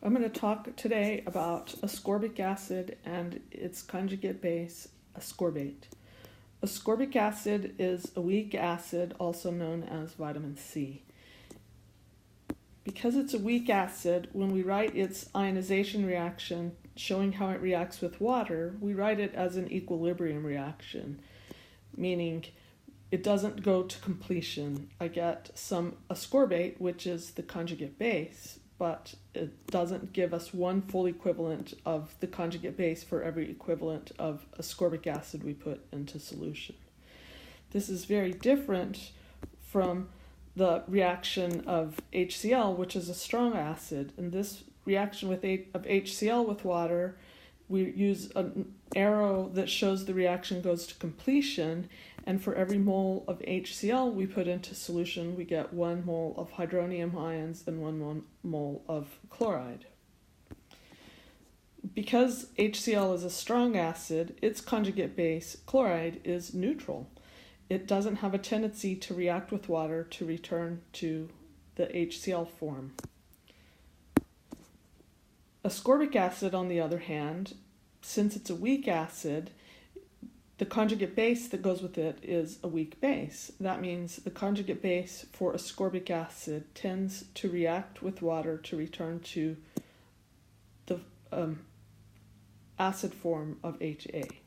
I'm going to talk today about ascorbic acid and its conjugate base, ascorbate. Ascorbic acid is a weak acid, also known as vitamin C. Because it's a weak acid, when we write its ionization reaction, showing how it reacts with water, we write it as an equilibrium reaction, meaning it doesn't go to completion. I get some ascorbate, which is the conjugate base, but it doesn't give us one full equivalent of the conjugate base for every equivalent of ascorbic acid we put into solution. This is very different from the reaction of HCl, which is a strong acid. In this reaction of HCl with water, we use an arrow that shows the reaction goes to completion, and for every mole of HCl we put into solution, we get 1 mole of hydronium ions and 1 mole of chloride. Because HCl is a strong acid, its conjugate base, chloride, is neutral. It doesn't have a tendency to react with water to return to the HCl form. Ascorbic acid, on the other hand, since it's a weak acid, the conjugate base that goes with it is a weak base. That means the conjugate base for ascorbic acid tends to react with water to return to the acid form of HA.